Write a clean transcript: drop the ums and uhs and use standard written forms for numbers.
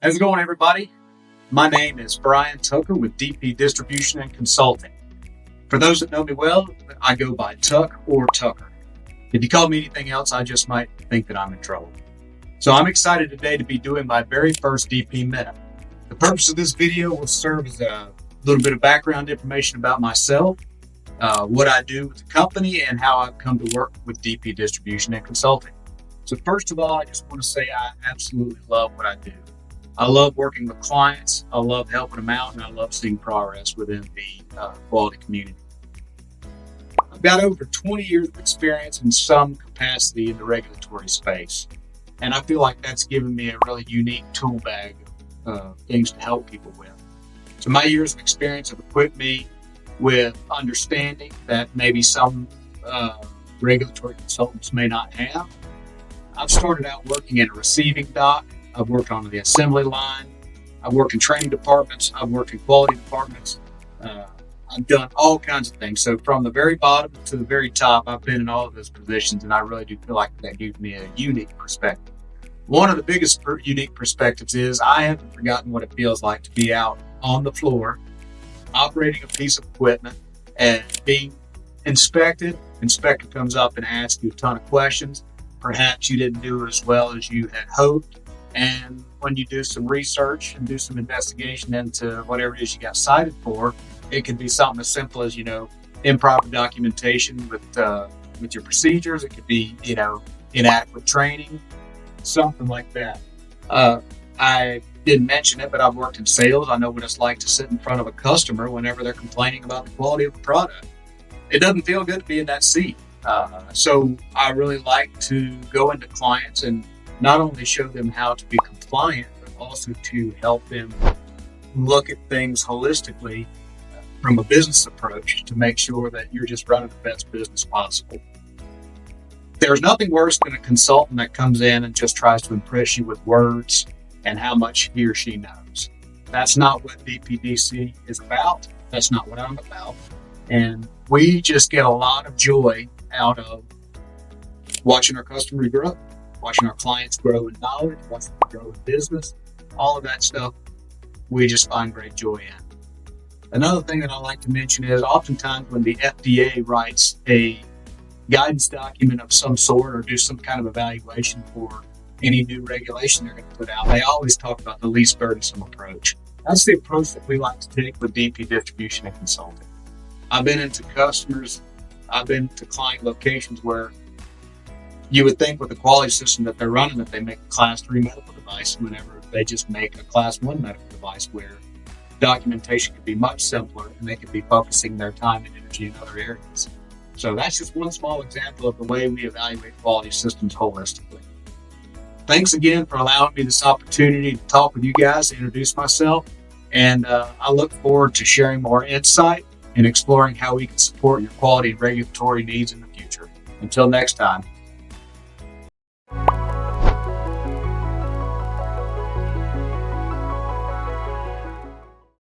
How's it going, everybody? My name is Brian Tucker with DP Distribution and Consulting. For those that know me well, I go by Tuck or Tucker. If you call me anything else, I just might think that I'm in trouble. So I'm excited today to be doing my very first DP Minute. The purpose of this video will serve as a little bit of background information about myself, what I do with the company, and how I've come to work with DP Distribution and Consulting. So first of all, I just want to say I absolutely love what I do. I love working with clients, I love helping them out, and I love seeing progress within the quality community. I've got over 20 years of experience in some capacity in the regulatory space, and I feel like that's given me a really unique tool bag of things to help people with. So my years of experience have equipped me with understanding that maybe some regulatory consultants may not have. I've started out working in a receiving dock. I've worked on the assembly line. I've worked in training departments. I've worked in quality departments. I've done all kinds of things. So from the very bottom to the very top, I've been in all of those positions, and I really do feel like that gives me a unique perspective. One of the biggest unique perspectives is I haven't forgotten what it feels like to be out on the floor, operating a piece of equipment and being inspected. Inspector comes up and asks you a ton of questions. Perhaps you didn't do it as well as you had hoped. And when you do some research and do some investigation into whatever it is you got cited for, it could be something as simple as, improper documentation with your procedures. It could be, inadequate training, something like that. I didn't mention it, but I've worked in sales. I know what it's like to sit in front of a customer whenever they're complaining about the quality of a product. It doesn't feel good to be in that seat. So I really like to go into clients and not only show them how to be compliant, but also to help them look at things holistically from a business approach to make sure that you're just running the best business possible. There's nothing worse than a consultant that comes in and just tries to impress you with words and how much he or she knows. That's not what DPDC is about. That's not what I'm about. And we just get a lot of joy out of watching our customers grow, watching our clients grow in knowledge, watching them grow in business, all of that stuff we just find great joy in. Another thing that I like to mention is oftentimes when the FDA writes a guidance document of some sort or do some kind of evaluation for any new regulation they're going to put out, they always talk about the least burdensome approach. That's the approach that we like to take with DP Distribution and Consulting. I've been into customers, I've been to client locations where you would think with the quality system that they're running that they make a class 3 medical device whenever they just make a class 1 medical device where documentation could be much simpler and they could be focusing their time and energy in other areas. So that's just one small example of the way we evaluate quality systems holistically. Thanks again for allowing me this opportunity to talk with you guys, to introduce myself, and I look forward to sharing more insight and exploring how we can support your quality and regulatory needs in the future. Until next time.